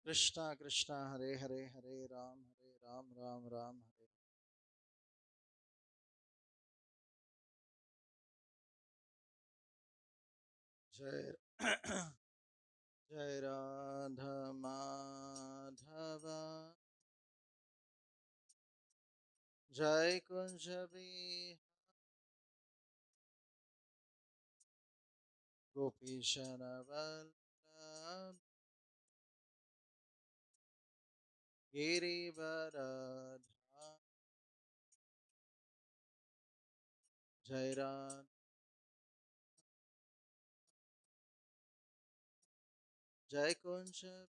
Krishna Krishna Hare Hare Hare Ram Ram Ram Hare. Jai Jai Radha Madhava Jai Kunjabi Gopishana Vallabh Girivaradha Jai Radha Jai Kunjabi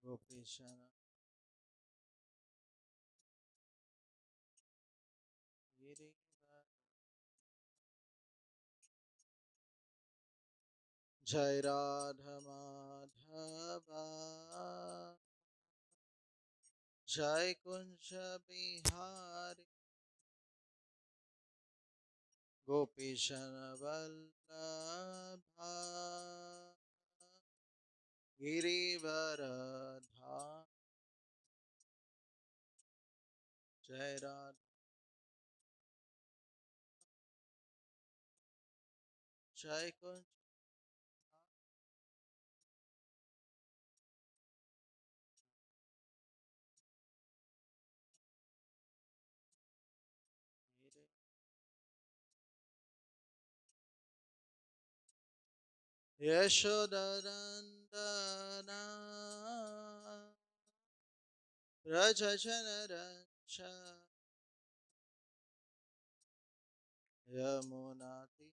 Gopishana Girivaradha Jai Radha Madhava Jai Kunja Bihari Gopishana Vallabha Girivaradha Jai Radha Jai Kunja Yashodarandana Rajajanarancha Yamunati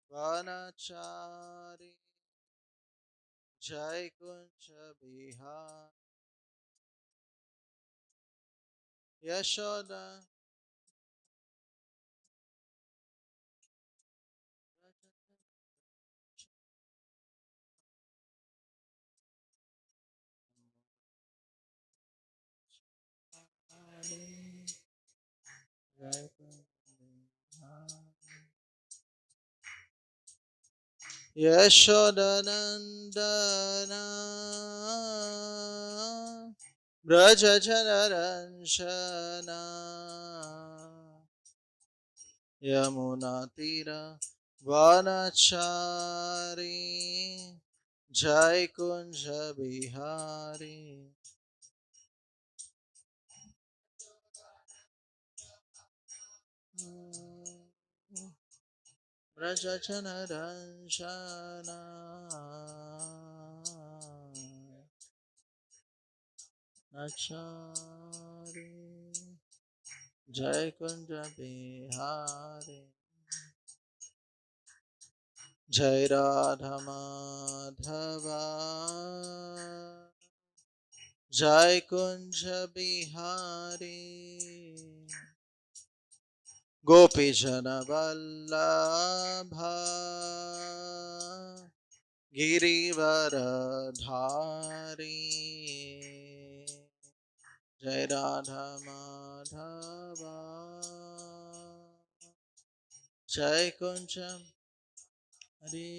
Vanachari Jai Kunja Bihari Yashoda Yashodanandana Brajajanaranshana Yamunatira Vanachari Jai Kunja Bihari Brajajanaranshana Nachari Jai Kunja Bihari Jai Radha Madhava Jai Kunja Bihari Gopijana Vallabha Girivaradhari Jai Radha Madhava Jai Kunja Hare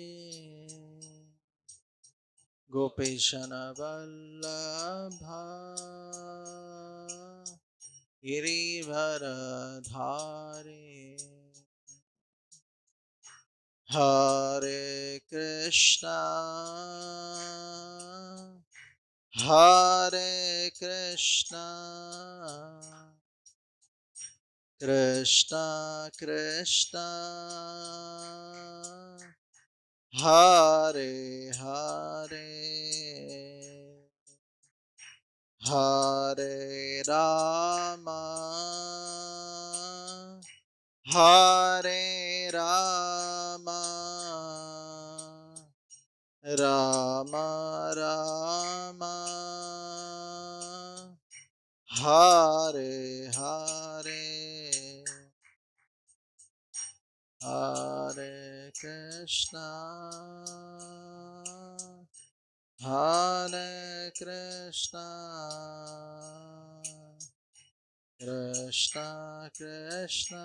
Gopishana Vallabha Girivaradhari Hare Krishna Hare Krishna Krishna Krishna Hare Hare Hare Rama Hare Rama Rama Rama Hare Hare Hare Krishna Hare Krishna Krishna Krishna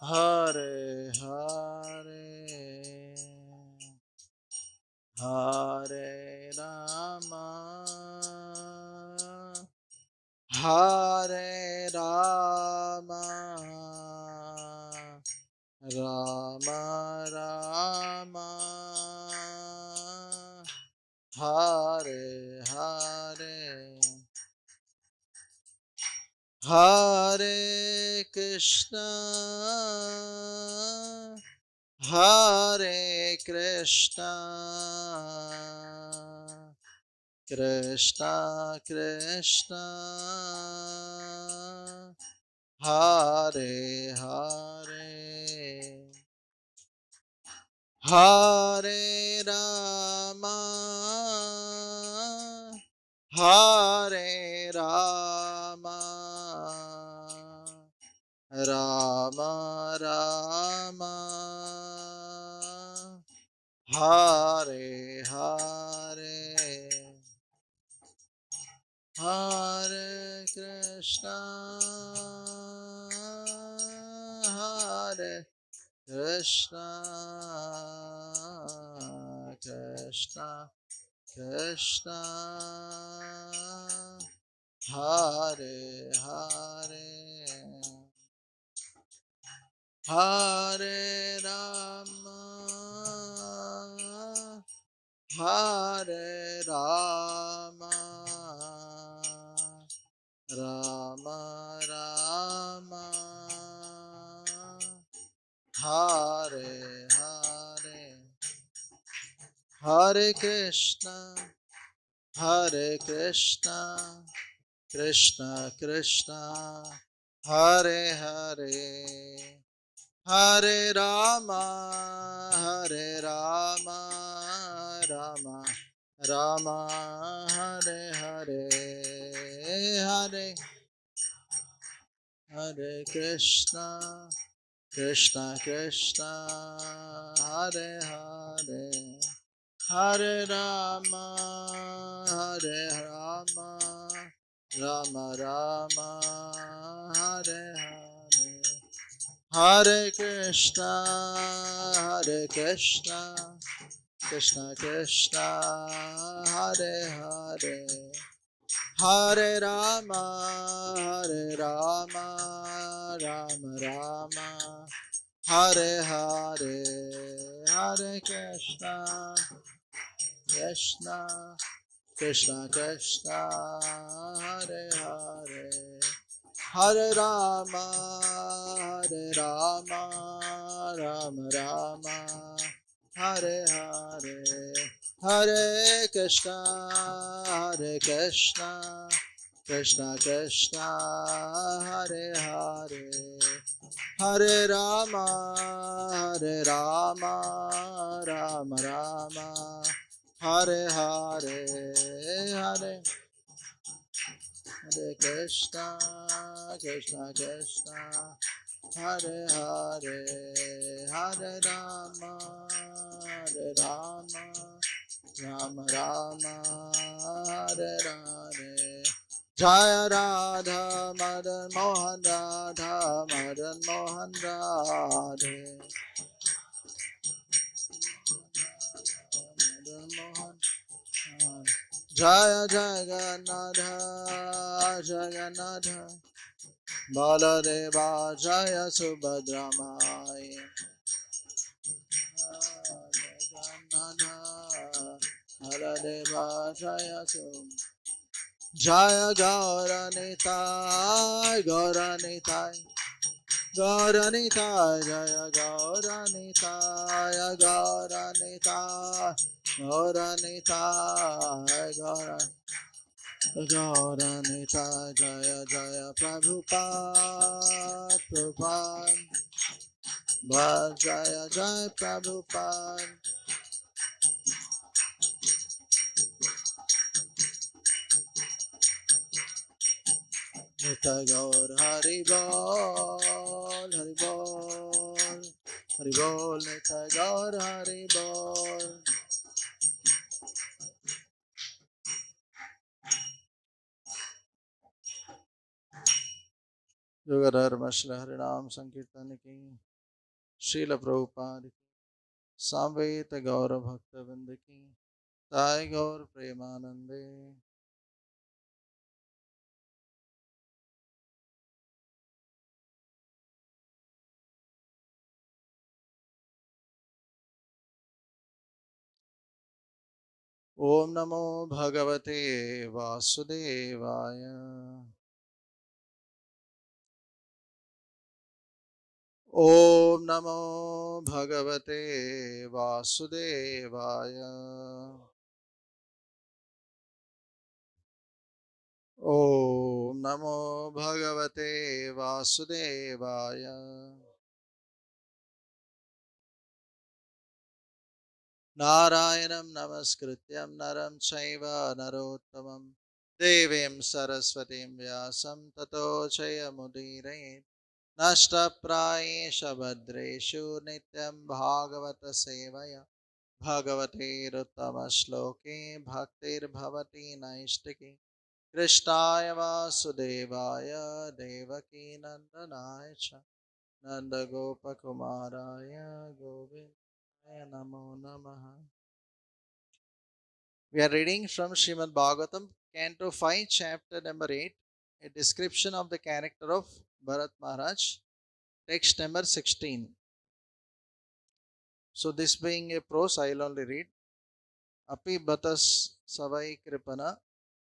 Hare Hare Hare Rama, Hare Rama, Rama Rama, Hare Hare, Hare Krishna, Hare Krishna, Krishna Krishna, Hare Hare, Hare Rama, Hare Rama, Rama Rama, Hare Hare, Hare Krishna, Hare Krishna, Krishna Krishna, Hare Hare, Hare Rama, Hare Rama, Rama Rama, Hare Hare, Hare Krishna, Hare Krishna, Krishna Krishna, Hare Hare, Hare Rama, Hare Rama, Rama Rama, Hare Hare, Hare Hare Krishna, Krishna Krishna, Hare Hare, Hare Rama, Hare Rama, Rama Rama, Hare Hare, Hare Krishna, Hare Krishna, Krishna Krishna, Hare Hare, Hare Rama, Hare Rama, Rama Rama, Hare Hare, Hare Krishna, Krishna Krishna Krishna, Hare Hare, Hare Rama, Hare Rama, Rama Rama, Hare Hare, Hare Krishna, Hare Krishna, Krishna Krishna, Hare Hare, Hare Rama, Hare Rama, Rama Rama, Hare Hare, Hare Hare Krishna, Krishna Krishna, Hare Hare, Hare Rama, Hare Rama, Rama Rama, Hare Hare, Jaya Radha, Madan Mohan Radha, Madan Mohan Radhe, Madan Mohan Radhe. Jaya Jagannatha, Jagannatha, Baladeva, Jaya Subhadramaya, Jagannatha, Baladeva, Jaya Subhadramaya, Jaya Gauranitai, Gauranitai, Gauranitai, Jaya Gauranitai, Gauranitai, Gauranitai, Gauranitai, Jaya Jaya Prabhupada, Prabhupada, Jaya Jaya Prabhupada, Nitya Gaur Hari Bol, Hari Bol, Hari Bol, Nitya Gaur Hari Bol. Yogadharma Shri Harinam Sankirtan ki, Srila Prabhupada ki, Samveta Gaura Bhakta Vrinda ki, Sai Gaur Premanande. Om Namo Bhagavate Vasudevaya. Om Namo Bhagavate Vasudevaya. Om Namo Bhagavate Vasudevaya. Narayanam Namaskrityam Naram Chaiva Narottamam Devim Saraswatim Vyasam Tato Chayamudire Nashtaprayesha Bhadreshu Nityam Bhagavata Sevaya Bhagavate Ruttama Shloke Bhaktir Bhavati Naistiki Krishnaya Vasudevaya Devaki Nandanaya Cha Nanda Gopa Kumaraya Govindaya Namo Namaha. We are reading from Srimad Bhagavatam, Canto 5, Chapter number 8, a description of the character of Bharat Maharaj, text number 16. So, this being a prose, I will only read. Api Batas Savai Kripana,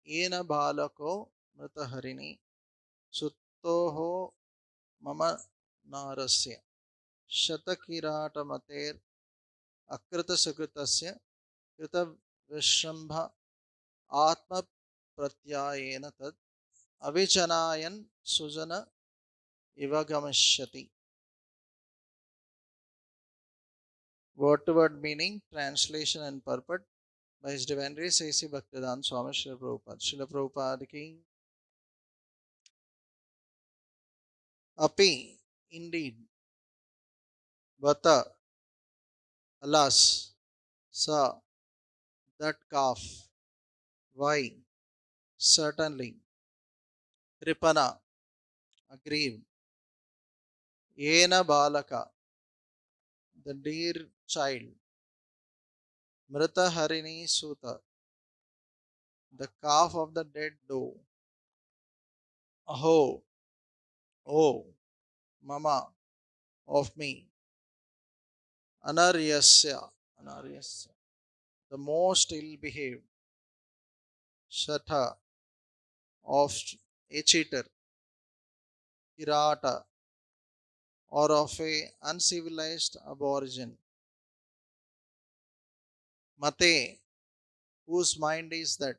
Ena Balako Mritaharini, Suttoho Mama Narasya, Shatakirata Mater, Akrita Sukritasya, Krita Vishrambha, Atma Pratyayena Tad. Avichanayan Sujana Ivagamashyati. Word to word meaning, translation and purport by His Divine Grace A.C. Bhaktivedanta Swami Srila Prabhupada. Srila Prabhupada ki Api, indeed, Vata, alas, Sa, that calf, why, certainly, Kripana, aggrieved, Yena Balaka, the dear child, Mrita Harini Suta, the calf of the dead doe, Aho, oh, Mama, of me, Anaryasya, Anaryasya, the most ill behaved, Shatha, of a cheater, Kirata, or of a uncivilized aborigine, Mate, whose mind is that,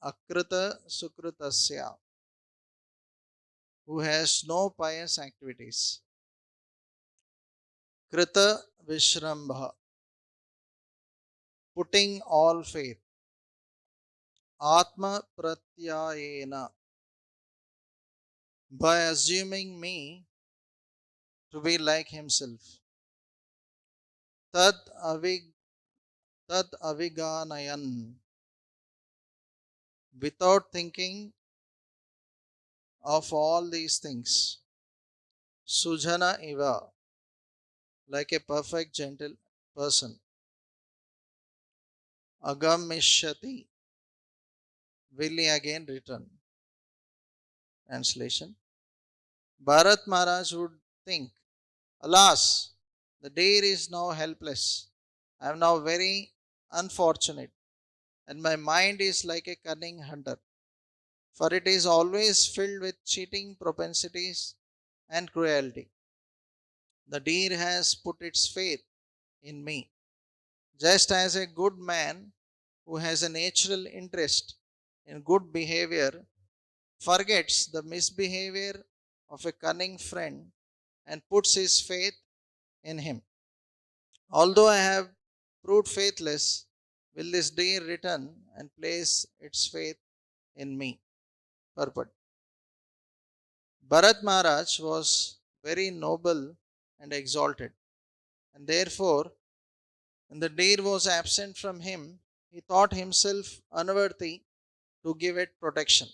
Akrita Sukritasya, who has no pious activities, Krita Vishrambha, putting all faith, Atma Pratyayena, by assuming me to be like himself, Tad aviganayan, without thinking of all these things, Sujana Iva, like a perfect gentle person, Agamishyati, will he again return. Translation. Bharat Maharaj would think, alas, the deer is now helpless. I am now very unfortunate, and my mind is like a cunning hunter, for it is always filled with cheating propensities and cruelty. The deer has put its faith in me, just as a good man who has a natural interest in good behavior forgets the misbehavior of a cunning friend and puts his faith in him. Although I have proved faithless, will this deer return and place its faith in me? Purport. Bharat Maharaj was very noble and exalted, and therefore, when the deer was absent from him, he thought himself unworthy to give it protection.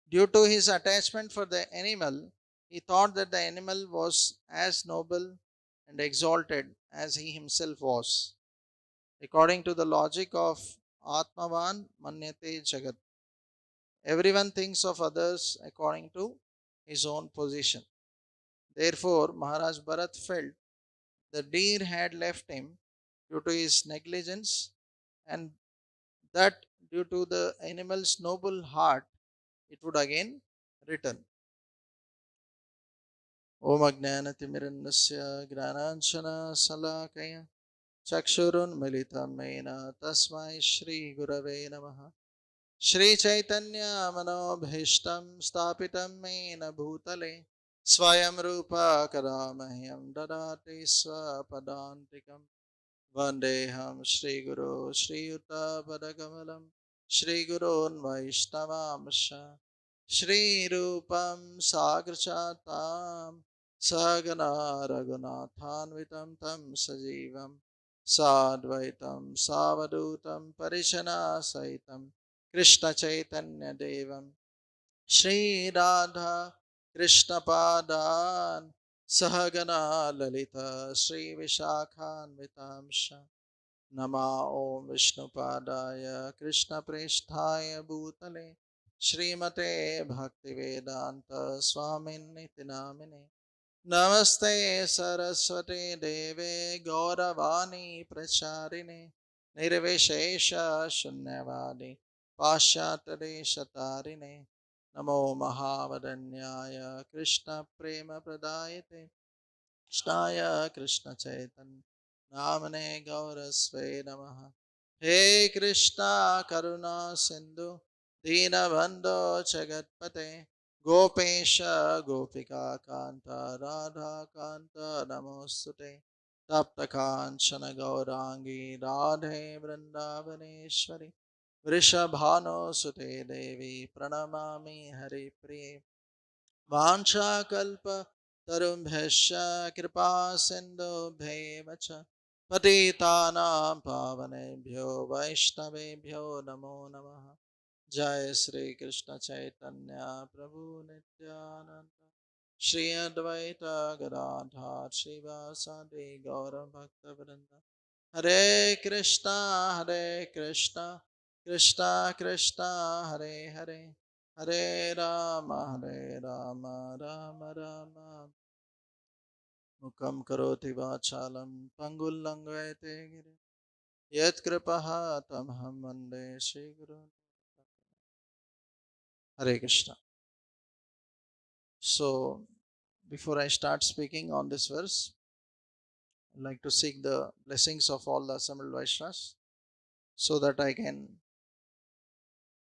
Due to his attachment for the animal, he thought that the animal was as noble and exalted as he himself was. According to the logic of Atmavan Manyate Jagat, everyone thinks of others according to his own position. Therefore, Maharaj Bharat felt the deer had left him due to his negligence, and that due to the animal's noble heart, it would again return. Om Ajnanatimirannasya Gnananchana Salakaya Chakshurunmilitam Mena Tasmai Shri Gurave Namaha Shri Chaitanya Manobhishtam Stapitam Mena Bhutale Swayam Rupa Kadamahyam Dadati Swapadantikam Vandeham Shri Guru Shri Yuta Padakamalam Shri Gurun Vaishnavamsha Shri Rupam Sagrachatam Sagana Raghunathanvitam Tam Sajivam Sadvaitam Savadutam Parishana Saitam Krishna Chaitanya Devam Shri Radha Krishna Padan Sahagana Lalita Sri Vishakhanvitamsha Nama Om Vishnupadaya Krishna Presthaya Bhutale Srimate Bhaktivedanta Swaminiti Namine Namaste Saraswati Deve Gauravani Pracharine Nirvishesha Shunyavadi Pashyatade Shatarine Namo Mahavadanyaya Krishna Prema Pradayate Krishnaya Krishna Chaitan Namane Gaurasve Namaha He Krishna Karuna Sindhu Dinabandho Chagatpate Gopesha Gopika Kanta Radha Kanta Namostute Tapta Kanchana Gaurangi Radhe Vrindavaneshwari Vrishabhano Sute Devi Pranamami Hari Priye वाञ्छाकल्प तरुभ्यश्च कृपा सिन्धुभ्येव च पतितानां पावनेभ्यो वैष्णवेभ्यो नमो नमः जय श्री कृष्ण चैतन्य प्रभु नित्यानंद श्री अद्वैत गदाधर श्रीवासादि गौर भक्तवृंद हरे कृष्णा कृष्णा कृष्णा हरे हरे हरे राम राम राम मुखं करोति वाचालं पंगुल्लंघयते गिरिं यत्कृपः तमहं वन्दे श्रीगुरुं Hare Krishna. So, before I start speaking on this verse, I'd like to seek the blessings of all the assembled Vaishnavas so that I can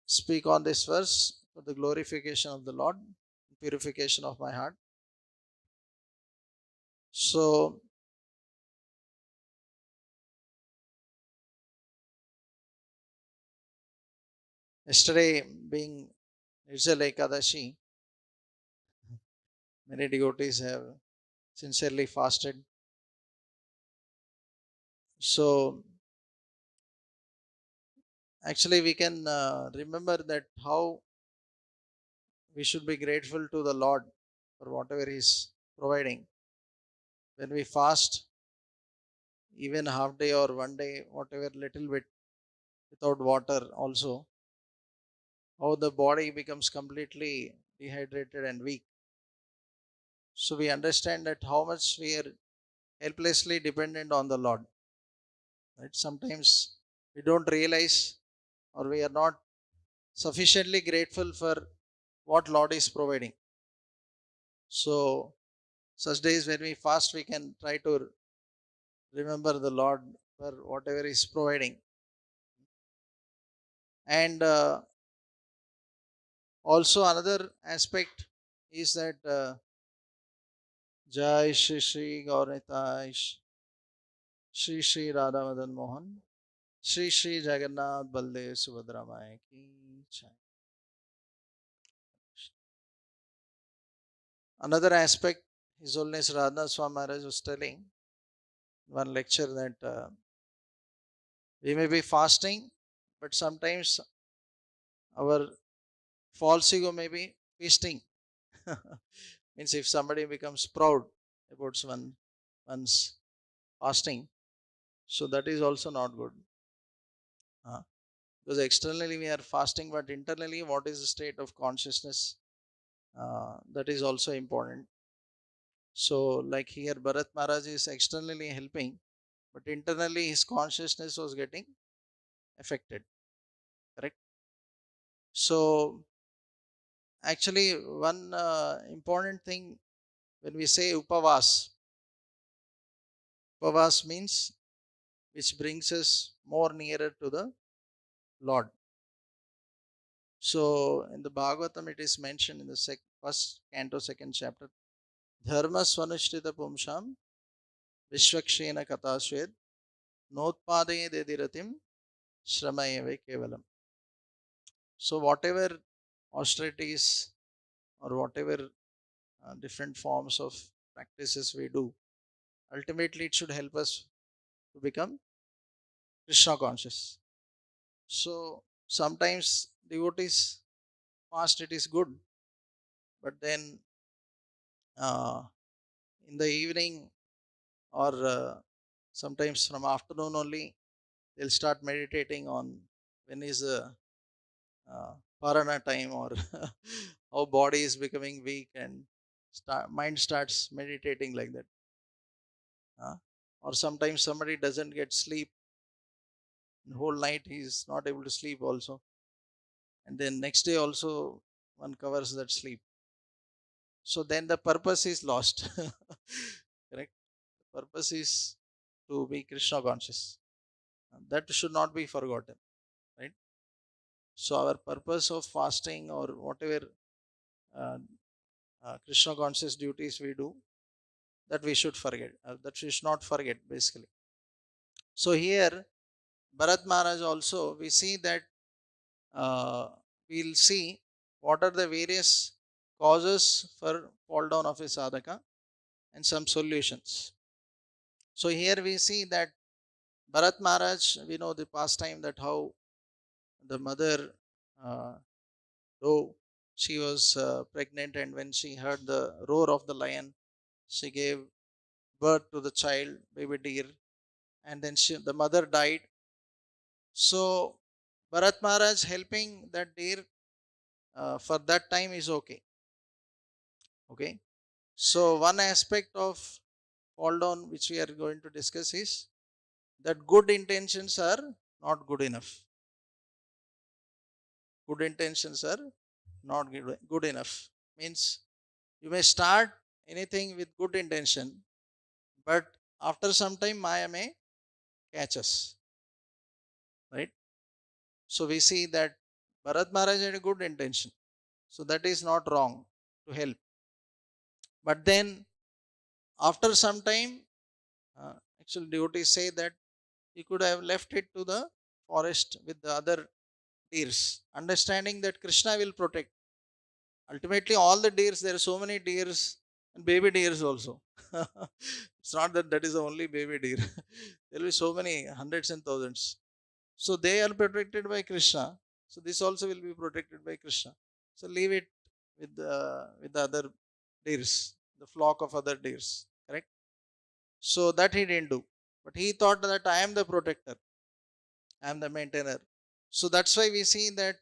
speak on this verse for the glorification of the Lord, purification of my heart. So, yesterday being Nirjala Ekadashi, many devotees have sincerely fasted. So, actually, we can remember that how we should be grateful to the Lord for whatever He is providing. When we fast, even half day or one day, whatever little bit without water, also, how the body becomes completely dehydrated and weak. So, we understand that how much we are helplessly dependent on the Lord. Right? Sometimes we don't realize or we are not sufficiently grateful for what Lord is providing. So, such days when we fast, we can try to remember the Lord for whatever He is providing. And also, another aspect is that Jai Shri Shri Gauranitai Shri Shri Radha Madan Mohan Shri Shri Jagannath Baldev Subhadra Mai Ki Jai. Another aspect His Holiness Radha Swami Maharaj was telling one lecture that we may be fasting, but sometimes our false ego may be feasting. Means if somebody becomes proud about one's fasting, so that is also not good. Because externally we are fasting, but internally, what is the state of consciousness? That is also important. So, like here, Bharat Maharaj is externally helping, but internally his consciousness was getting affected. Correct? So, actually, one important thing when we say upavas means which brings us more nearer to the Lord. So, in the Bhagavatam, it is mentioned in the first canto, second chapter, Dharma Swanushtita Pumsham Vishwakshena Katasved Notpadaye Dediratim Shramayave Kevalam. So, whatever austerities or whatever different forms of practices we do, ultimately it should help us to become Krishna conscious. So, sometimes devotees fast, it is good, but then uh, in the evening or sometimes from afternoon only, they'll start meditating on when is the parana time or how body is becoming weak and mind starts meditating like that. Or sometimes somebody doesn't get sleep, the whole night he's not able to sleep also, and then next day also one covers that sleep. So then the purpose is lost. Correct? The purpose is to be Krishna conscious. That should not be forgotten, right? So our purpose of fasting or whatever uh, Krishna conscious duties we do, that we should forget, that we should not forget basically. So here, Bharat Maharaj also, we see that uh, we'll see what are the various causes for fall down of a sadhaka and some solutions. So here we see that Bharat Maharaj, we know the past time that how the mother, uh, though she was pregnant, and when she heard the roar of the lion, she gave birth to the child, baby deer, and then the mother died. So Bharat Maharaj helping that deer for that time is okay. Okay. So one aspect of fall down which we are going to discuss is that good intentions are not good enough. Good intentions are not good enough. Means you may start anything with good intention, but after some time Maya may catch us. Right? So we see that Bharat Maharaj had a good intention. So that is not wrong to help. But then after some time, actually devotees say that he could have left it to the forest with the other deers, understanding that Krishna will protect. Ultimately, all the deers, there are so many deers and baby deers also. It's not that that is the only baby deer. There will be so many hundreds and thousands. So they are protected by Krishna. So this also will be protected by Krishna. So leave it with the other deers, the flock of other deers. Correct? So that he didn't do. But he thought that I am the protector, I am the maintainer. So that's why we see that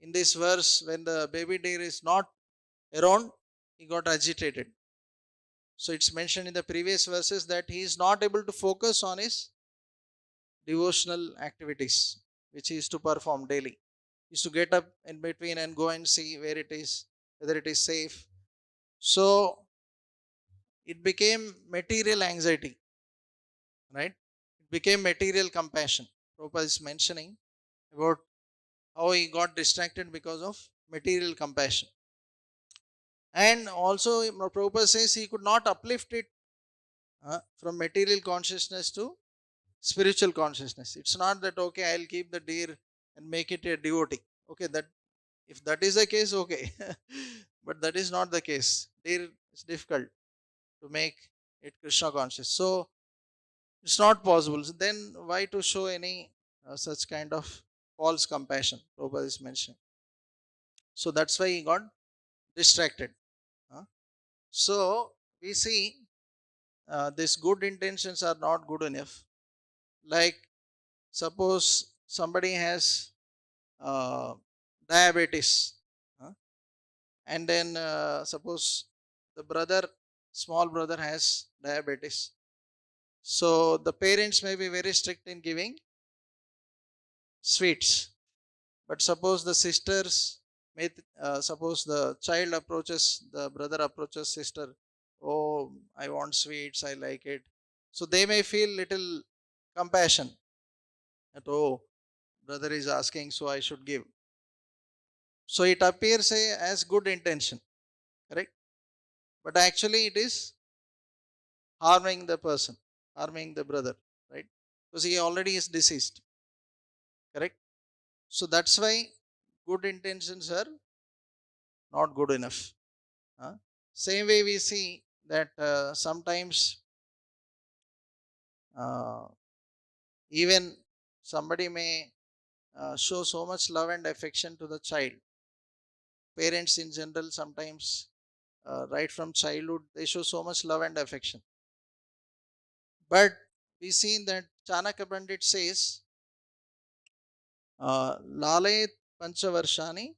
in this verse, when the baby deer is not around, he got agitated. So it's mentioned in the previous verses that he is not able to focus on his devotional activities, which he is to perform daily. He is to get up in between and go and see where it is, whether it is safe. So it became material anxiety, right? It became material compassion. Prabhupada is mentioning about how he got distracted because of material compassion. And also, Prabhupada says he could not uplift it from material consciousness to spiritual consciousness. It's not that, okay, I'll keep the deer and make it a devotee. Okay, that if that is the case, okay. But that is not the case. Deer is difficult to make it Krishna conscious. So it's not possible. So then why to show any such kind of false compassion? Prabhupada is mentioning. So that's why he got distracted. So we see these good intentions are not good enough. Like suppose somebody has uh, diabetes. And then suppose the brother, small brother has diabetes. So the parents may be very strict in giving sweets. But suppose the sisters, may suppose the child approaches, the brother approaches sister, oh, I want sweets, I like it. So they may feel little compassion that, oh, brother is asking, so I should give. So it appears as good intention, correct? But actually it is harming the person, harming the brother, right? Because he already is deceased, correct? So that's why good intentions are not good enough. Same way we see that sometimes uh, even somebody may show so much love and affection to the child. Parents in general sometimes right from childhood they show so much love and affection. But we see that Chanakya Pandit says, Lalayet Panchavarshani,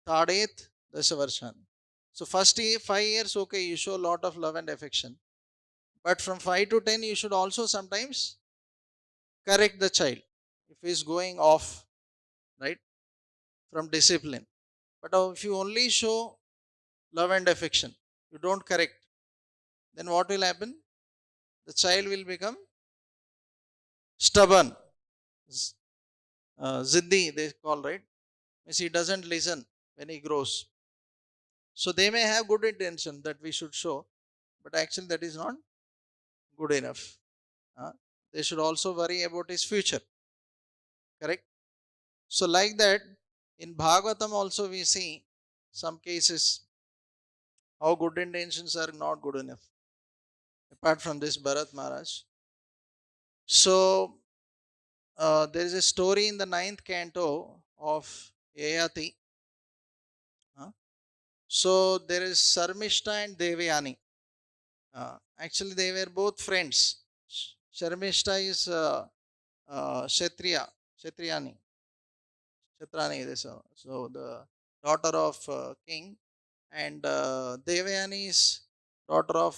Tadet Dashavarshani. So first 5 years, okay, you show a lot of love and affection. But from 5 to 10, you should also sometimes correct the child if he is going off, right, from discipline. But if you only show love and affection, you don't correct, then what will happen? The child will become stubborn, ziddi, they call, right? Means he doesn't listen when he grows. So they may have good intention that we should show, but actually that is not good enough. They should also worry about his future, correct? So like that, in Bhagavatam also we see some cases how good intentions are not good enough. Apart from this, Bharat Maharaj. So there is a story in the 9th canto of Yayati. So there is Sarmishta and Devayani. Actually, they were both friends. Sharmishta is Kshatriyani. So the daughter of king, and Devayani is daughter of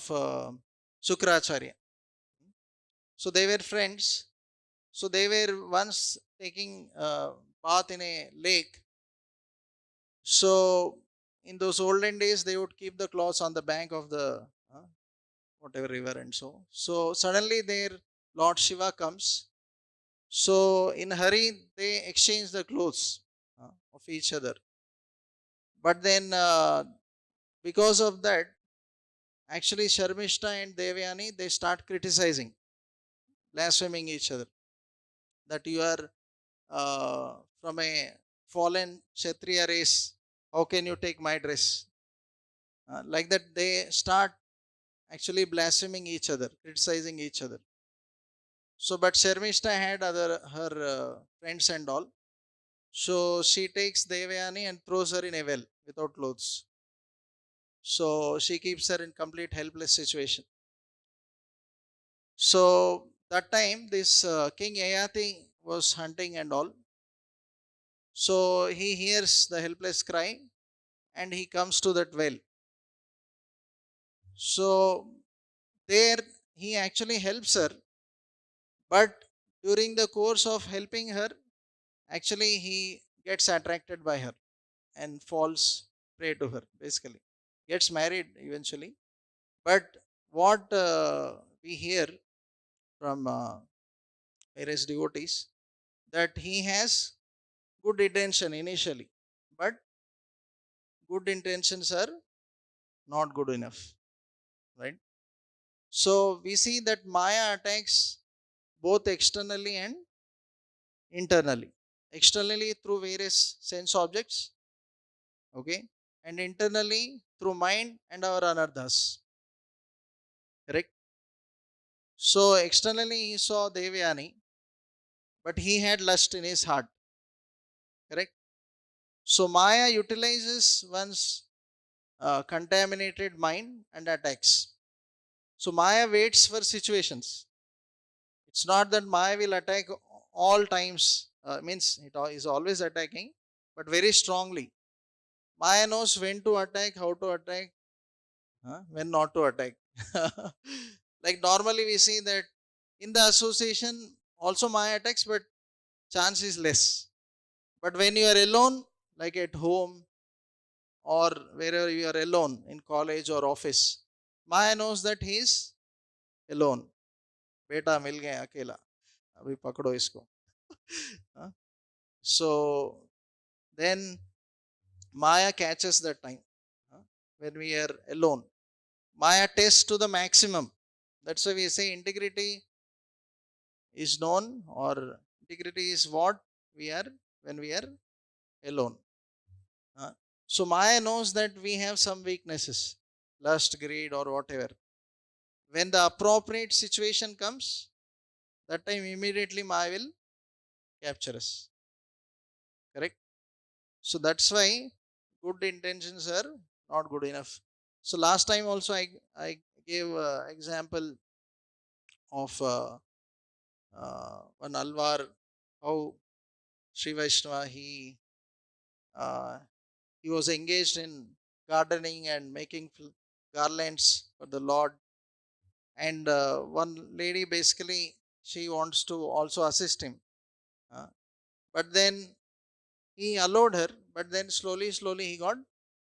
Sukracharya. So they were friends. So they were once taking bath in a lake. So in those olden days, they would keep the clothes on the bank of the whatever river and so. So suddenly their Lord Shiva comes. So in hurry, they exchange the clothes of each other. But then because of that, actually Sharmishta and Devyani, they start criticizing, blaspheming each other. That you are from a fallen Kshatriya race, how can you take my dress? Like that, they start actually blaspheming each other, criticizing each other. So, but Sharmishta had other her friends and all. So she takes Devayani and throws her in a well without clothes. So she keeps her in complete helpless situation. So that time, this King Ayati was hunting and all. So he hears the helpless cry and he comes to that well. So there he actually helps her, but during the course of helping her, actually he gets attracted by her and falls prey to her, basically. Gets married eventually. But what we hear from various devotees, that he has good intention initially, but good intentions are not good enough, right? So we see that Maya attacks both externally and internally. Externally through various sense objects, okay, and internally through mind and our anarthas, correct? So externally he saw Devyani, but he had lust in his heart, correct? So Maya utilizes one's contaminated mind and attacks. So Maya waits for situations. It's not that Maya will attack all times means it is always attacking, but very strongly. Maya knows when to attack, how to attack, when not to attack. Like normally we see that in the association also Maya attacks, but chance is less. But when you are alone, like at home or wherever you are alone in college or office, Maya knows that he is alone. Beta mil gaya akela. Abhi pakdo isko. So then Maya catches that time when we are alone. Maya tests to the maximum. That's why we say integrity is known, or integrity is what we are when we are alone. So Maya knows that we have some weaknesses, lust, greed, or whatever. When the appropriate situation comes, that time immediately Maya will capture us. Correct? So that's why good intentions are not good enough. So last time also I gave example of one Alvar, how Sri Vaishnava uh, he was engaged in gardening and making garlands for the Lord. And one lady basically she wants to also assist him, uh, but then he allowed her. But then slowly he got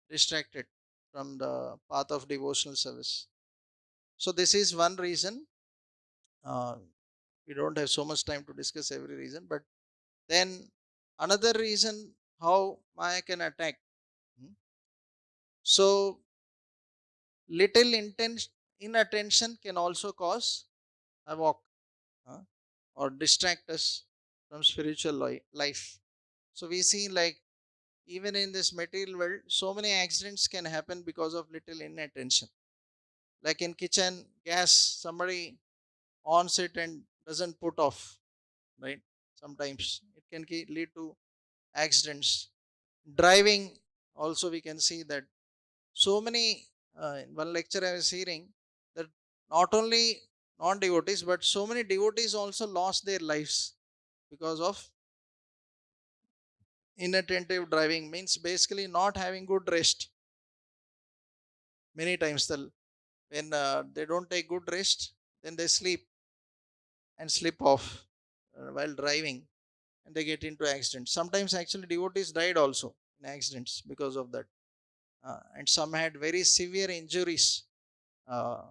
distracted from the path of devotional service. So this is one reason. Uh, we don't have so much time to discuss every reason, but then another reason how Maya can attack. Hmm. So little inattention can also cause havoc, uh, or distract us from spiritual life. So we see like even in this material world, so many accidents can happen because of little inattention. Like in kitchen, gas, somebody on it and doesn't put off, right? Sometimes it can lead to accidents. Driving, also we can see that so many. In one lecture I was hearing that not only non-devotees, but so many devotees also lost their lives because of inattentive driving. Means basically not having good rest. Many times when they don't take good rest, then they sleep and slip off while driving, and they get into accidents. Sometimes actually devotees died also in accidents because of that, and some had very severe injuries uh,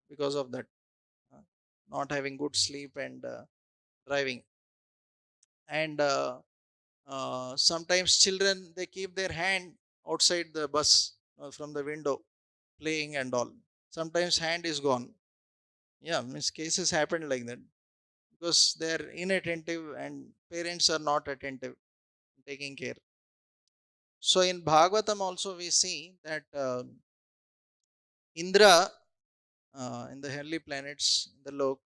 because of that, uh, not having good sleep and driving. And sometimes children they keep their hand outside the bus, from the window, playing and all. Sometimes hand is gone. Yeah, means cases happened like that because they are inattentive and parents are not attentive, taking care. So in Bhagavatam also we see that Indra, in the heavenly planets, in the lok.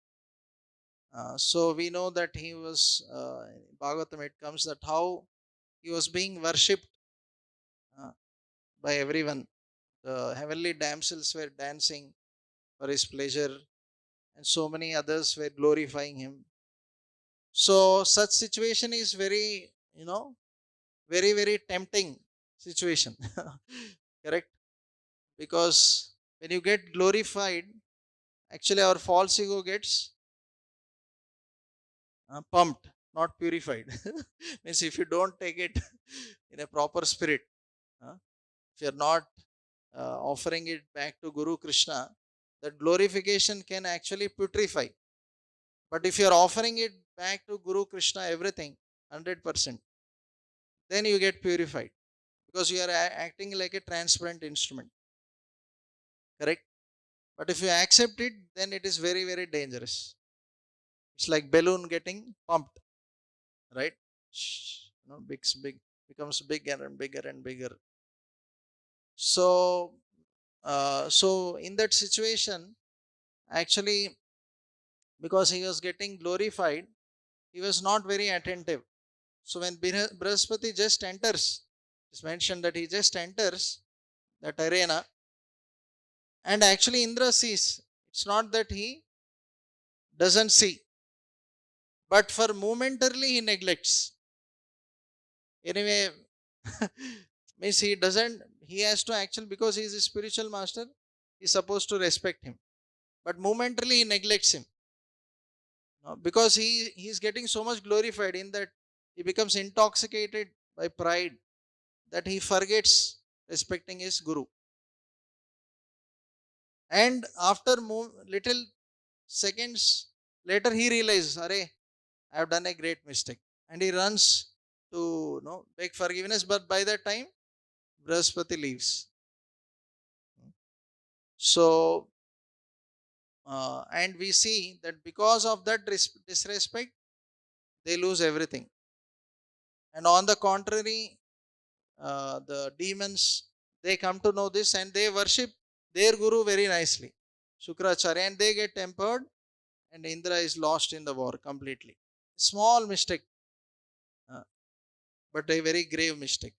So we know that he was, in Bhagavatam it comes that how he was being worshipped uh, by everyone. The heavenly damsels were dancing for his pleasure, and so many others were glorifying him. So such situation is very, very tempting situation. Correct? Because when you get glorified, actually our false ego gets pumped, not purified. Means if you don't take it in a proper spirit, uh, if you're not offering it back to Guru Krishna, that glorification can actually putrefy. But if you're offering it back to Guru Krishna, everything 100%, then you get purified because you are acting like a transparent instrument. Correct? But if you accept it, then it is very dangerous. It's like balloon getting pumped, right? Big becomes bigger and bigger and bigger. So, so in that situation, actually, because he was getting glorified, he was not very attentive. So when Brihaspati just enters, it's mentioned that he just enters that arena, and actually Indra sees. It's not that he doesn't see, but for momentarily he neglects. Anyway, means he doesn't, he has to actually, because he is a spiritual master, he's supposed to respect him, but momentarily he neglects him. Because he is getting so much glorified in that, he becomes intoxicated by pride that he forgets respecting his guru. And after little seconds later, he realizes, Are, I have done a great mistake. And he runs to beg forgiveness. But by that time, Brahaspati leaves. So, and we see that because of that disrespect, they lose everything. And on the contrary, the demons, they come to know this and they worship their guru very nicely, Shukracharya, and they get tempered, and Indra is lost in the war completely. Small mistake, uh, but a very grave mistake,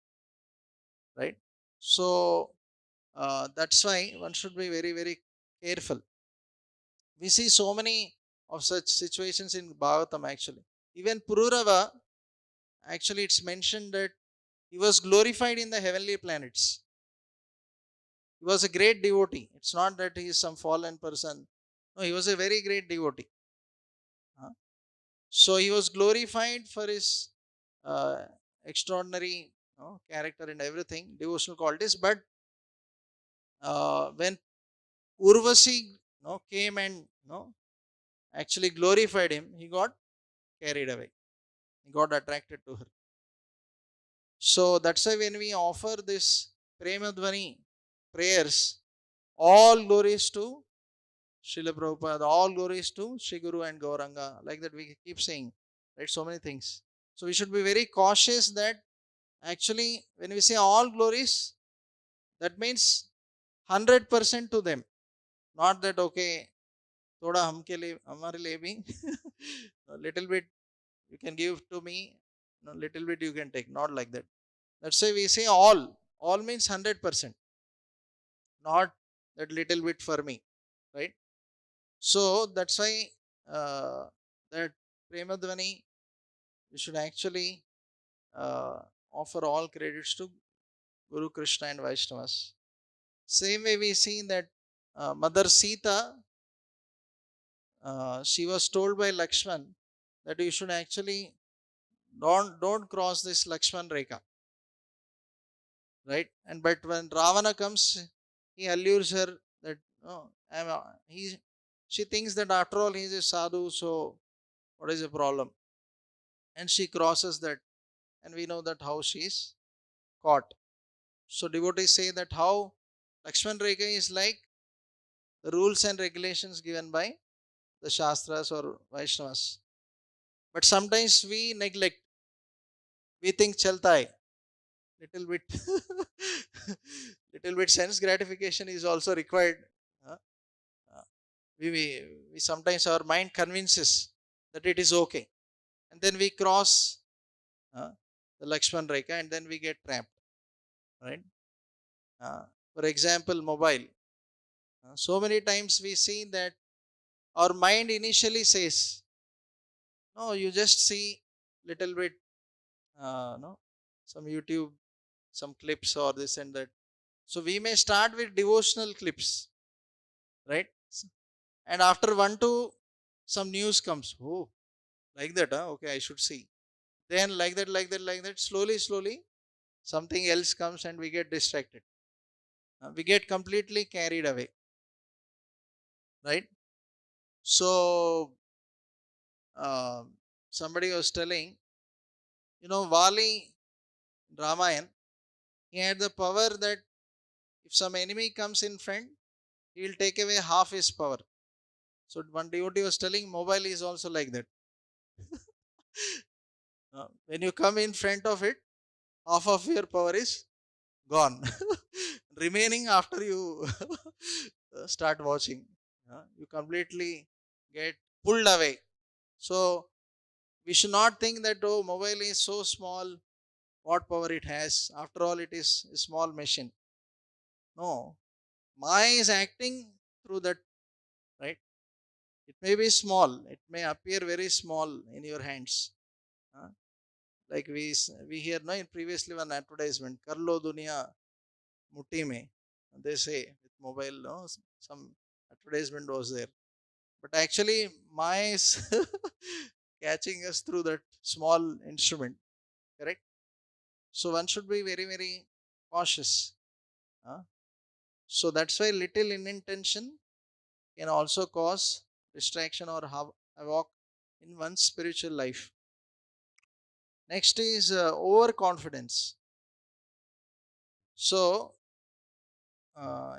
right? So that's why one should be very, very careful. We see so many of such situations in Bhagavatam actually. Even Pururava, actually, it's mentioned that he was glorified in the heavenly planets. He was a great devotee. It's not that he is some fallen person. No, he was a very great devotee. So he was glorified for his uh, extraordinary character and everything, devotional qualities. But when Urvasi came and actually glorified him, he got carried away. He got attracted to her. So that's why when we offer this Premadvani prayers, all glories to Srila Prabhupada, all glories to Sri Guru and Gauranga. Like that we keep saying, right? So many things. So we should be very cautious that actually when we say all glories, that means 100% to them. Not that, okay, thoda humke liye, hamare liye bhi, a little bit you can give to me, little bit you can take. Not like that. That's why we say all. All means 100%. Not that little bit for me, right? So that's why uh, that Premadvani, we should actually offer all credits to Guru Krishna and Vaishnavas. Same way we see that Mother Sita, she was told by Lakshman that you should actually don't cross this Lakshman Rekha, right? And but when Ravana comes, he allures her that he she thinks that after all he is a sadhu, so what is the problem? And she crosses that, and we know that how she is caught. So devotees say that how Lakshman Rekha is like the rules and regulations given by the Shastras or Vaishnavas. But sometimes we neglect. We think chalta hai. Little bit, little bit sense gratification is also required. Uh, uh, we sometimes our mind convinces that it is okay, and then we cross uh, the Lakshman Rekha, and then we get trapped, right? Uh, for example, mobile. So many times we see that our mind initially says, no, you just see little bit, no, some YouTube, some clips or this and that. So we may start with devotional clips, right? And after one, two, some news comes. Oh, like that, huh? Okay, I should see. Then like that, like that, like that, slowly, slowly, something else comes and we get distracted. We get completely carried away, right? So uh, somebody was telling, Vali Ramayan, he had the power that if some enemy comes in front, he will take away half his power. So one devotee was telling, mobile is also like that. When you come in front of it, half of your power is gone. Remaining after you start watching, you completely get pulled away. So we should not think that, oh, mobile is so small, what power it has. After all, it is a small machine. No, Maya is acting through that, right? It may be small, it may appear very small in your hands, Like we hear no in previously one advertisement, Karlo Dunia Mutti mein. They say with mobile, no, some advertisement was there. But actually Maya is catching us through that small instrument, correct? So one should be very, very cautious. Huh? So that's why little inintention can also cause distraction or havoc in one's spiritual life. Next is overconfidence. So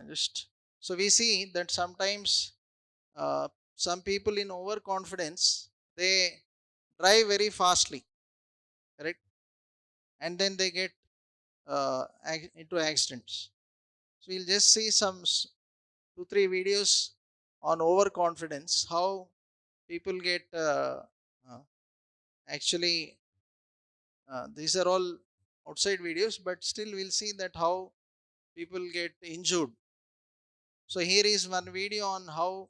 just so we see that sometimes some people in overconfidence, they drive very fastly, correct? And then they get into accidents. So we'll just see some 2-3 videos on overconfidence, how people get uh, actually these are all outside videos, but still we'll see that how people get injured. So here is one video on how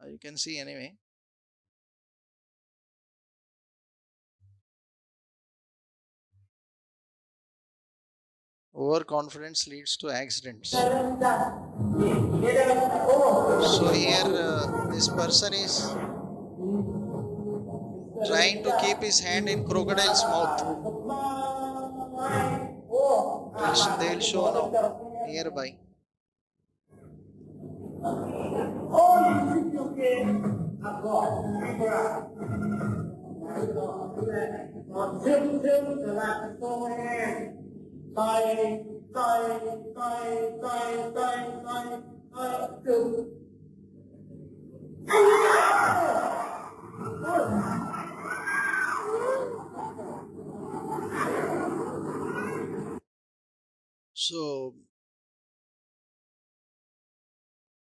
you can see anyway. Overconfidence leads to accidents. So here this person is trying to keep his hand in crocodile's mouth. They'll show now nearby.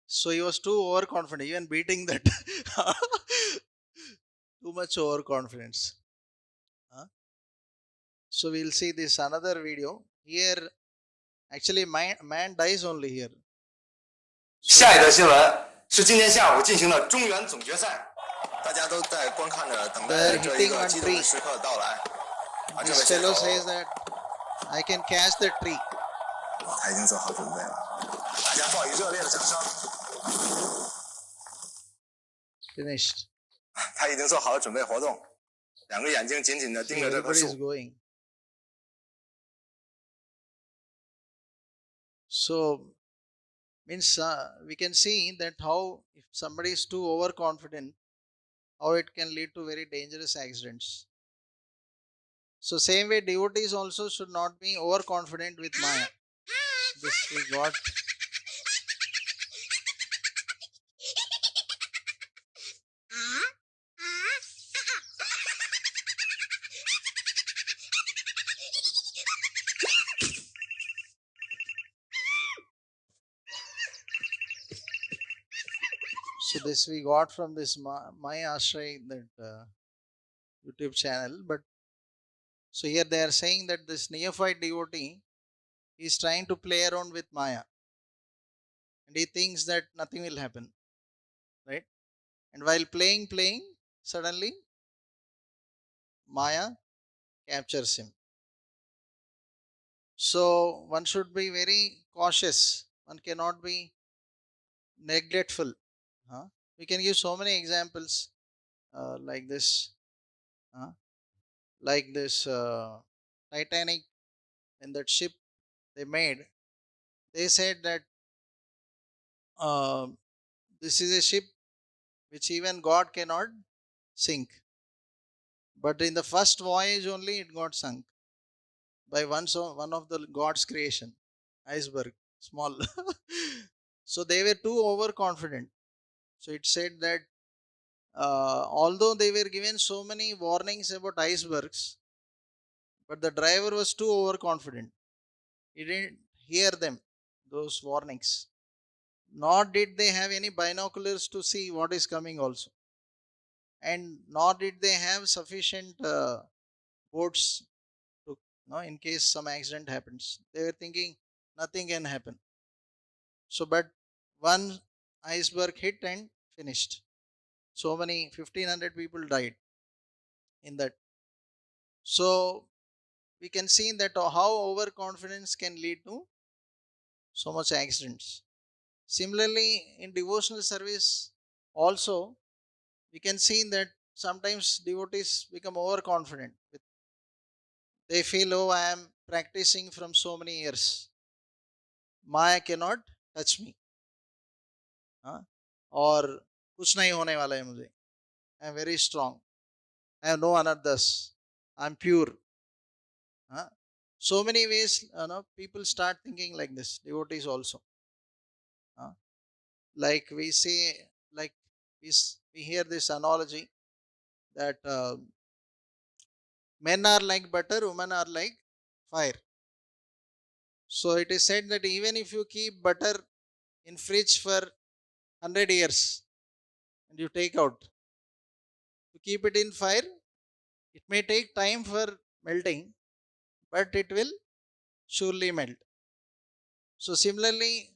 So he was too overconfident, even beating that. Too much overconfidence. Huh? So we'll see this another video. Here, actually, man dies only here. 下一则新闻是今天下午进行的中原总决赛，大家都在观看着，等待这一个激动的时刻的到来。This fellow says that I can catch the tree. 他已经做好准备了，大家报以热烈的掌声。Finished. 他已经做好了准备活动，两个眼睛紧紧的盯着这棵树。So means we can see that how if somebody is too overconfident, how it can lead to very dangerous accidents. So same way devotees also should not be overconfident with Maya. This we got. So this we got from this Maya Ashray, that YouTube channel. But so here they are saying that this neophyte devotee is trying to play around with Maya, and he thinks that nothing will happen, right? And while playing, suddenly Maya captures him. So one should be very cautious. One cannot be neglectful. We can give so many examples like this. Like this Titanic, in that ship they made, they said that this is a ship which even God cannot sink. But in the first voyage only it got sunk by one of the God's creation, iceberg, small. So they were too overconfident. So it said that although they were given so many warnings about icebergs, but the driver was too overconfident. He didn't hear them, those warnings. Nor did they have any binoculars to see what is coming also. And nor did they have sufficient boats to, in case some accident happens. They were thinking nothing can happen. So, but one iceberg hit and finished. So many 1,500 people died in that. So we can see that how overconfidence can lead to so much accidents. Similarly, in devotional service also, we can see that sometimes devotees become overconfident. They feel, oh, I am practicing from so many years. Maya cannot touch me. हाँ? और कुछ नहीं होने वाला है मुझे. I am very strong. I have no anarthas. I am pure. हाँ? So many ways, people start thinking like this. Devotees also. हाँ? Like we say, like we hear this analogy that men are like butter, women are like fire. So it is said that even if you keep butter in fridge for 100 years and you take out, to keep it in fire, it may take time for melting, but it will surely melt. So similarly,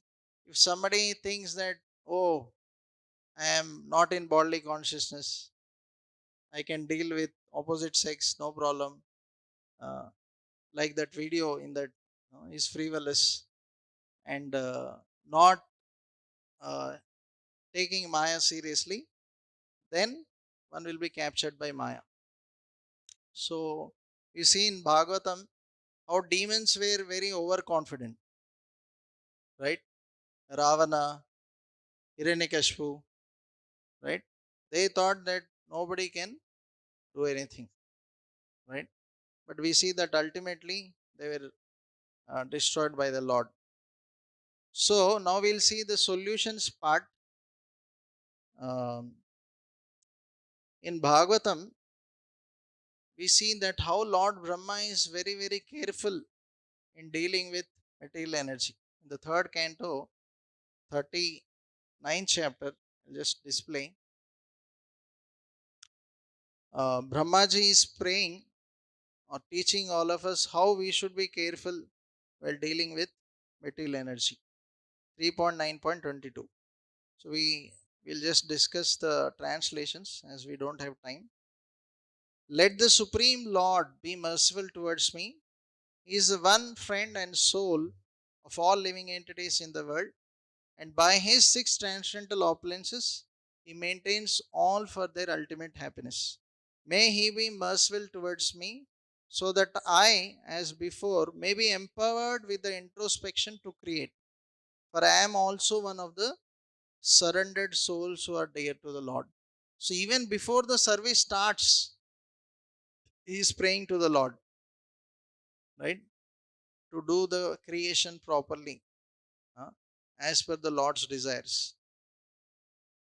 if somebody thinks that, oh, I am not in bodily consciousness, I can deal with opposite sex, no problem. Uh, like that video in that is frivolous and not uh, taking Maya seriously, then one will be captured by Maya. So you see in Bhagavatam how demons were very overconfident, right? Ravana, Hiranyakashipu, right? They thought that nobody can do anything, right? But we see that ultimately they were destroyed by the Lord. So now we'll see the solutions part. Um, in Bhagavatam, we see that how Lord Brahma is very, very careful in dealing with material energy. In the third canto, 39th chapter, I'll just display. Brahmaji is praying or teaching all of us how we should be careful while dealing with material energy. 3.9.22. So we will just discuss the translations as we don't have time. Let the Supreme Lord be merciful towards me. He is the one friend and soul of all living entities in the world, and by his six transcendental opulences, he maintains all for their ultimate happiness. May he be merciful towards me, so that I, as before, may be empowered with the introspection to create. For I am also one of the surrendered souls who are dear to the Lord. So even before the service starts, he is praying to the Lord, right? To do the creation properly, as per the Lord's desires.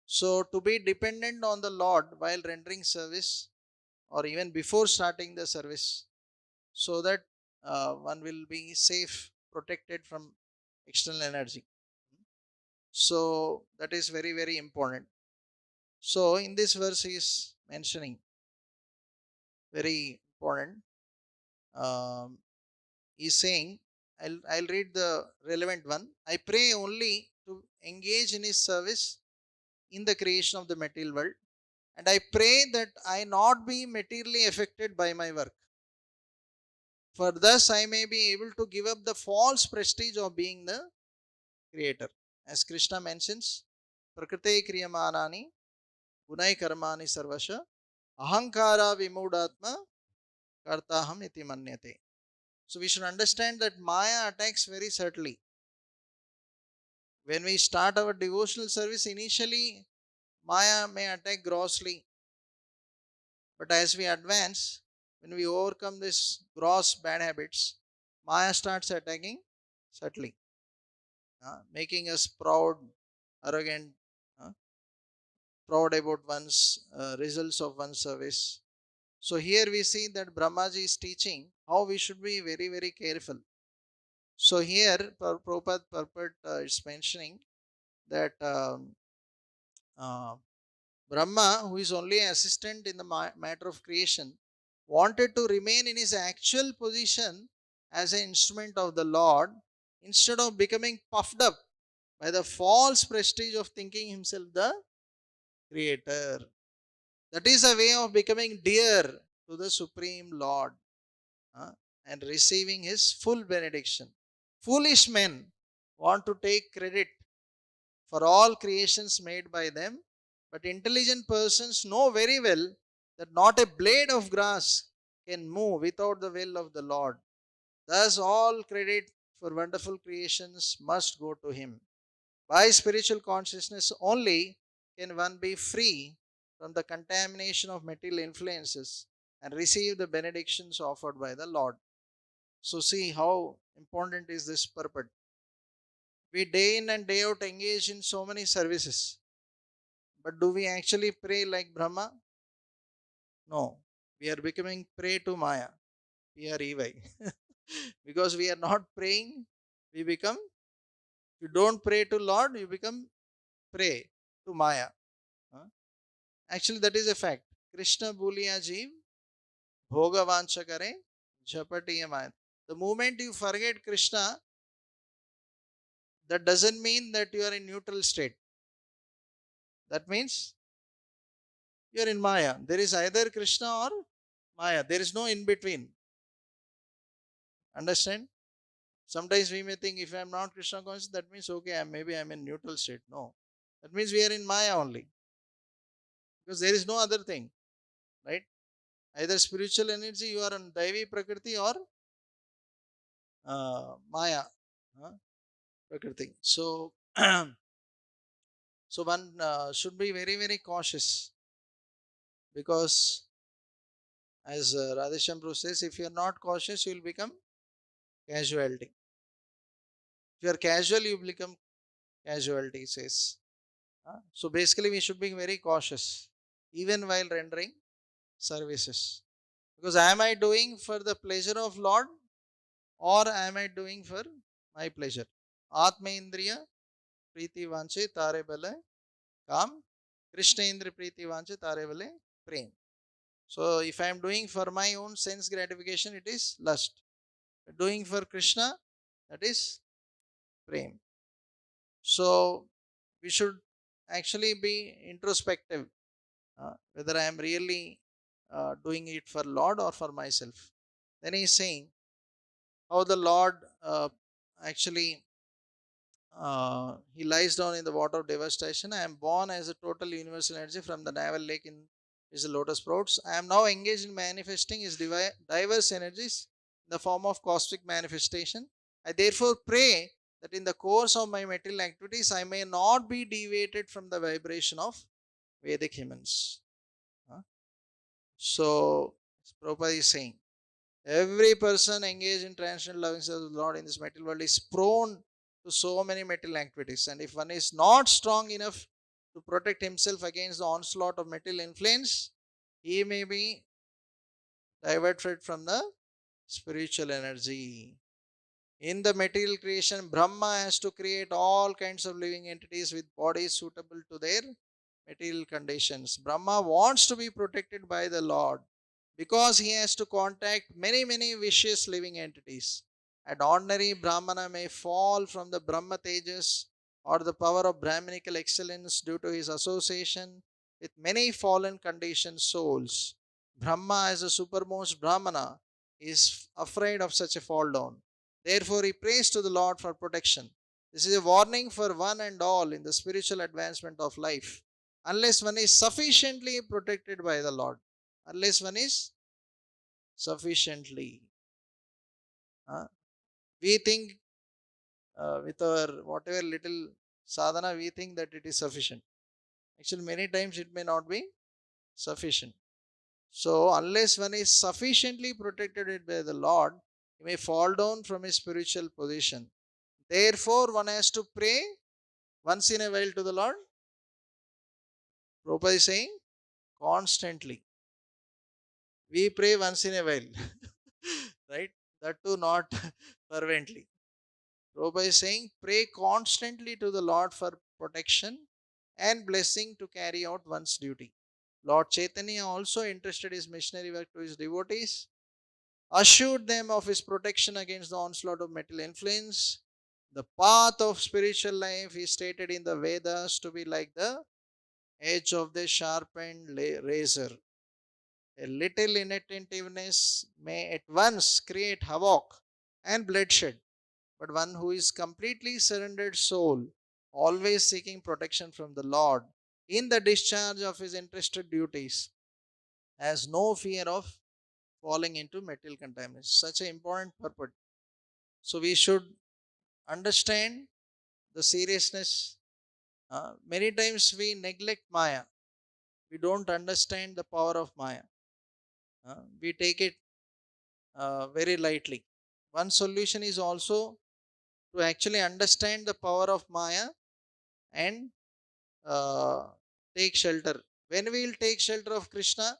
So to be dependent on the Lord while rendering service or even before starting the service, so that one will be safe, protected from external energy. So that is very, very important. So in this verse he is mentioning very important. He's saying, I'll read the relevant one. I pray only to engage in his service in the creation of the material world, and I pray that I not be materially affected by my work. For thus I may be able to give up the false prestige of being the creator. As Krishna mentions, Prakrite Kriyamanani Gunai Karmani Sarvasha Ahankara Vimudatma Kartaham Iti Manyate. So we should understand that Maya attacks very subtly. When we start our devotional service, initially Maya may attack grossly, but as we advance, when we overcome these gross bad habits, Maya starts attacking subtly, making us proud, arrogant, uh, proud about one's results of one's service. So here we see that Brahmaji is teaching how we should be very, very careful. So here Prabhupada purport is mentioning that uh, Brahma, who is only an assistant in the matter of creation, wanted to remain in his actual position as an instrument of the Lord instead of becoming puffed up by the false prestige of thinking himself the creator. That is a way of becoming dear to the Supreme Lord. and receiving his full benediction. Foolish men want to take credit for all creations made by them, but intelligent persons know very well that not a blade of grass can move without the will of the Lord. Thus, all credit for wonderful creations must go to him. By spiritual consciousness only can one be free from the contamination of material influences and receive the benedictions offered by the Lord. So, see how important is this purpose. We day in and day out engage in so many services, but do we actually pray like Brahma? No. We are becoming prey to Maya, PREY. Because we are not praying, we become, you don't pray to Lord, you become prey to Maya. Actually, that is a fact. Krishna Bhuliya Jeev, Bhoga Vancha Kare, Jhapatiya Maya. The moment you forget Krishna, that doesn't mean that you are in neutral state. That means you are in Maya. There is either Krishna or Maya. There is no in between. Understand? Sometimes we may think if I am not Krishna conscious, that means okay, maybe I am in neutral state. No. That means we are in Maya only. Because there is no other thing. Right? Either spiritual energy, you are on Daivi Prakriti or Maya. Prakriti. So, so one should be very, very cautious because as Radhesham Prabhu says, if you are not cautious, you will become casualty. If you are casual, you become casualty, he says. So basically, we should be very cautious even while rendering services. Because am I doing for the pleasure of Lord or am I doing for my pleasure? Atma Indriya Priti Vanche Tare Bale Kam Krishna Indra Priti Vanche Tare Bale Prem. So if I am doing for my own sense gratification, it is lust. Doing for Krishna, that is prem. So we should actually be introspective whether I am really doing it for Lord or for myself. Then he is saying how the Lord actually he lies down in the water of devastation. I am born as a total universal energy from the navel lake in his lotus sprouts. I am now engaged in manifesting his diverse energies in the form of cosmic manifestation. I therefore pray that in the course of my material activities, I may not be deviated from the vibration of Vedic humans. So, Prabhupada is saying, every person engaged in transcendental loving service of the Lord in this material world is prone to so many material activities. And if one is not strong enough to protect himself against the onslaught of material influence, he may be diverted from the spiritual energy. In the material creation, Brahma has to create all kinds of living entities with bodies suitable to their material conditions. Brahma wants to be protected by the Lord because he has to contact many, many vicious living entities. An ordinary Brahmana may fall from the Brahma Tejas or the power of Brahminical excellence due to his association with many fallen conditioned souls. Brahma, as the supermost Brahmana, is afraid of such a fall down. Therefore, he prays to the Lord for protection. This is a warning for one and all in the spiritual advancement of life. Unless one is sufficiently protected by the Lord, unless one is sufficiently. We think with our whatever little sadhana, we think that it is sufficient. Actually, many times it may not be sufficient. So, unless one is sufficiently protected by the Lord, he may fall down from his spiritual position. Therefore, one has to pray once in a while to the Lord. Prabhupada is saying constantly. We pray once in a while, right? That too not fervently. Prabhupada is saying pray constantly to the Lord for protection and blessing to carry out one's duty. Lord Chaitanya also entrusted his missionary work to his devotees, assured them of his protection against the onslaught of material influence. The path of spiritual life is stated in the Vedas to be like the edge of the sharpened razor. A little inattentiveness may at once create havoc and bloodshed, but one who is completely surrendered soul, always seeking protection from the Lord in the discharge of his interested duties, has no fear of falling into material contamination. Such an important purpose. So we should understand the seriousness. Many times we neglect Maya. We don't understand the power of Maya. We take it very lightly. One solution is also to actually understand the power of Maya and uh, take shelter. When we will take shelter of Krishna,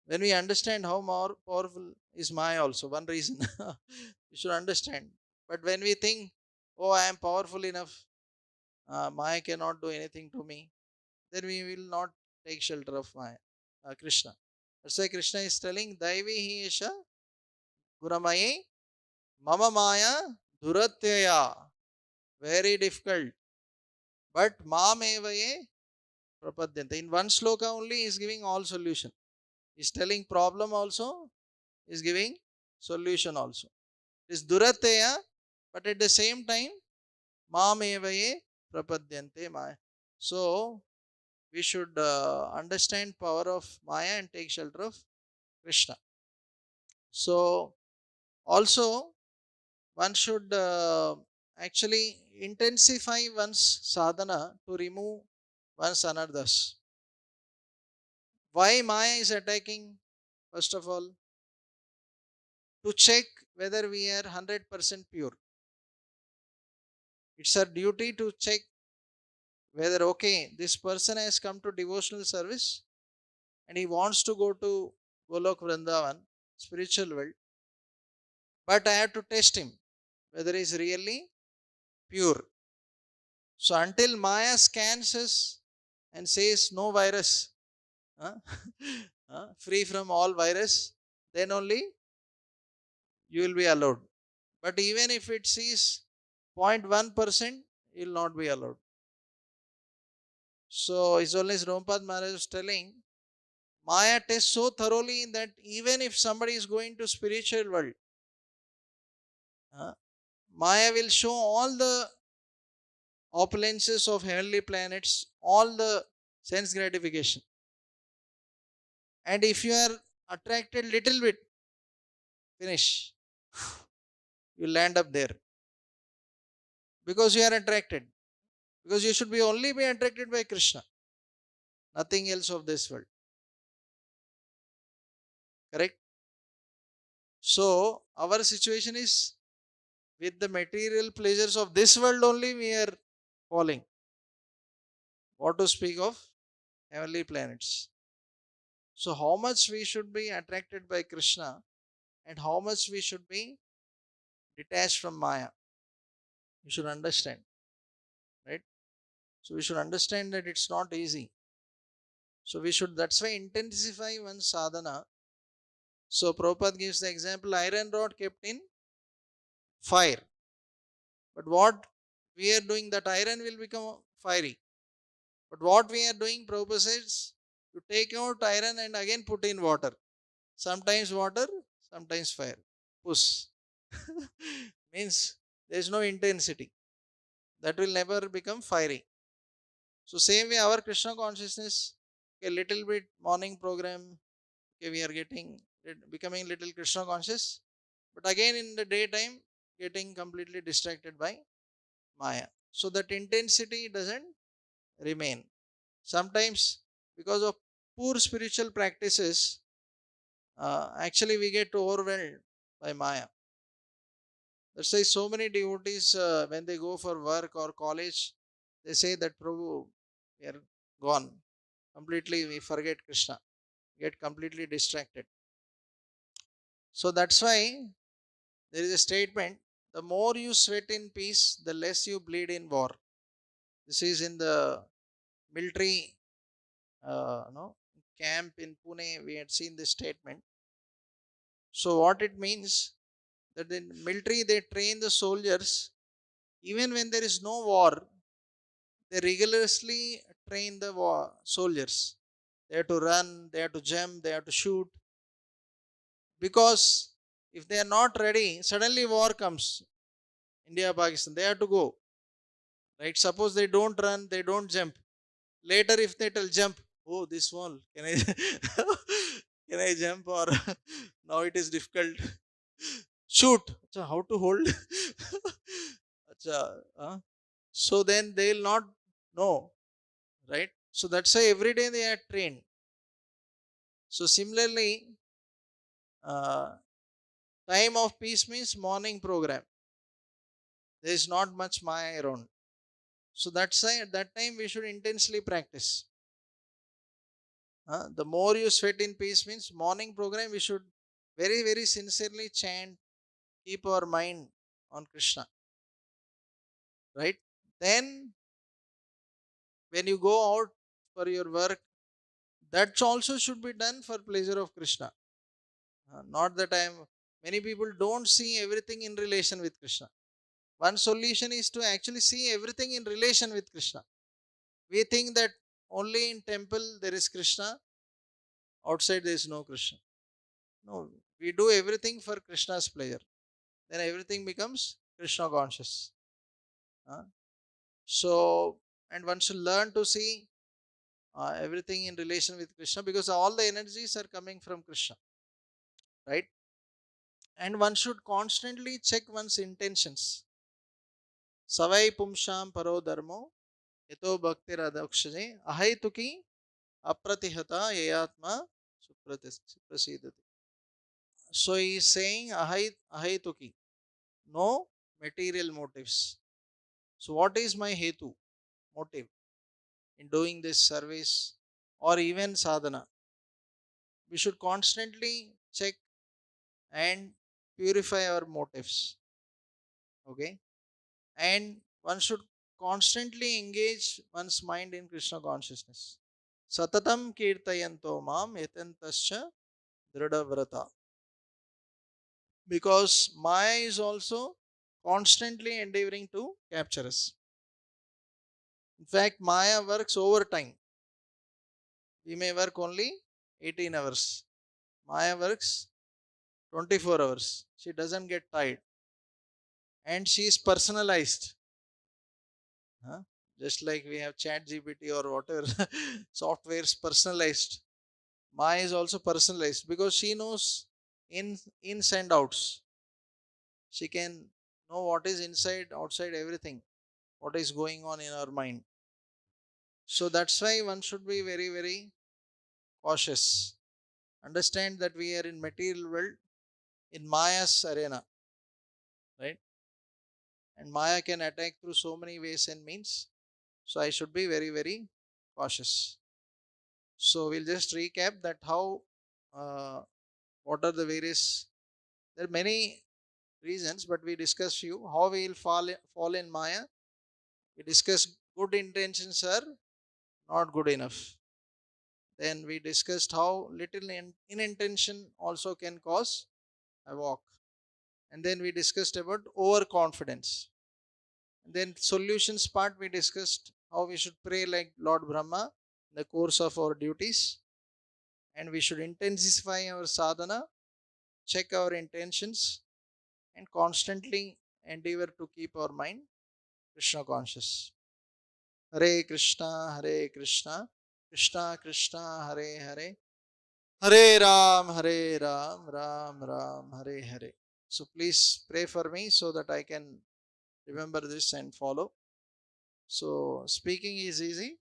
when we understand how more powerful is Maya, also one reason we should understand. But when we think, oh, I am powerful enough, Maya cannot do anything to me, then we will not take shelter of Maya, Krishna. That's why Krishna is telling, Daivi hi esha guramayi mama maya dhuratyaya. Very difficult. But maam evaye prapadyante. In one sloka only, he is giving all solution. He is telling problem also, he is giving solution also. It is duratyaya, but at the same time, maam evaye prapadyante maya. So, we should understand power of Maya and take shelter of Krishna. So also one should actually intensify one's sadhana to remove one's anarthas. Why Maya is attacking? First of all, to check whether we are 100% pure. It's our duty to check whether, okay, this person has come to devotional service and he wants to go to Golok Vrindavan, spiritual world, but I have to test him whether he is really pure. So until Maya scans us and says no virus, uh, free from all virus, then only you will be allowed. But even if it sees 0.1%, you will not be allowed. So His Holiness Rompad Maharaj was telling, Maya tests so thoroughly that even if somebody is going to spiritual world, Maya will show all the opulences of heavenly planets, all the sense gratification. And if you are attracted little bit, finish. You land up there. Because you are attracted. Because you should be only be attracted by Krishna. Nothing else of this world. Correct? So, our situation is with the material pleasures of this world only we are falling. What to speak of heavenly planets. So, how much we should be attracted by Krishna and how much we should be detached from Maya. You should understand. Right? So, we should understand that it's not easy. So, we should, that's why intensify one sadhana. So, Prabhupada gives the example iron rod kept in fire. But what we are doing, that iron will become fiery. But what we are doing, Prabhupada says, to take out iron and again put in water. Sometimes water, sometimes fire. Push. Means there is no intensity. That will never become fiery. So same way our Krishna consciousness, a little bit morning program, okay, we are becoming little Krishna conscious. But again in the daytime, getting completely distracted by Maya. So that intensity doesn't remain. Sometimes because of poor spiritual practices, actually we get overwhelmed by Maya. That's why so many devotees, when they go for work or college, they say that Prabhu, we are gone. Completely we forget Krishna, get completely distracted. So that's why there is a statement, the more you sweat in peace, the less you bleed in war. This is in the military camp in Pune, we had seen this statement. So what it means, that in military they train the soldiers, even when there is no war, they rigorously train the soldiers. They have to run, they have to jump, they have to shoot. Because if they are not ready, suddenly war comes. India, Pakistan, they have to go. Right? Suppose they don't run, they don't jump. Later, if they tell jump, oh, this wall, can I can I jump? Or now it is difficult. Shoot. Achha, how to hold? Achha, so then they will not know, right? So that's why every day they are trained. So similarly, uh, time of peace means morning program. There is not much Maya around. So that's why at that time we should intensely practice. The more you sweat in peace means morning program we should very very sincerely chant, keep our mind on Krishna, right? Then when you go out for your work, that also should be done for pleasure of Krishna. Not that I am. Many people don't see everything in relation with Krishna. One solution is to actually see everything in relation with Krishna. We think that only in temple there is Krishna, outside there is no Krishna. No, we do everything for Krishna's pleasure. Then everything becomes Krishna conscious. Uh, So, and one should learn to see everything in relation with Krishna, because all the energies are coming from Krishna, right? And one should constantly check one's intentions. Savai pumsham paro dharmo yato bhakti radhakshaje ahaituki apratihata yayatma suprasidati. So he is saying ahaituki, no material motives. So what is my hetu, motive in doing this service or even sadhana? We should constantly check and purify our motives. Okay, and one should constantly engage one's mind in Krishna consciousness. Satatam kirtayanto mam yatantascha dradavrata. Because Maya is also constantly endeavoring to capture us. In fact, Maya works overtime. We may work only 18 hours. Maya works 24 hours. She doesn't get tired. And she is personalized. Huh? Just like we have chat GPT or whatever softwares personalized. Maya is also personalized because she knows ins and outs. She can know what is inside, outside, everything, what is going on in our mind. So that's why one should be very, very cautious. Understand that we are in material world, in Maya's arena, right? And Maya can attack through so many ways and means. So I should be very, very cautious. So we'll just recap that how, what are the various, there are many reasons, but we discussed few. How we will fall in Maya. We discussed good intentions are not good enough. Then we discussed how little intention also can cause a walk. And then we discussed about overconfidence. And then solutions part we discussed how we should pray like Lord Brahma in the course of our duties. And we should intensify our sadhana, check our intentions, and constantly endeavor to keep our mind Krishna conscious. Hare Krishna, Hare Krishna, Krishna Krishna, Hare Hare, Hare Ram, Ram Ram, Hare Hare. So please pray for me so that I can remember this and follow. So speaking is easy,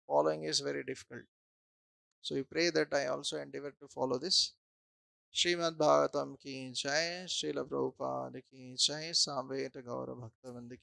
following is very difficult. So we pray that I also endeavor to follow this. Srimad Bhagavatam ki jai, Srila Prabhupada ki jai, Samveta Gaura Bhakta Vrinda ki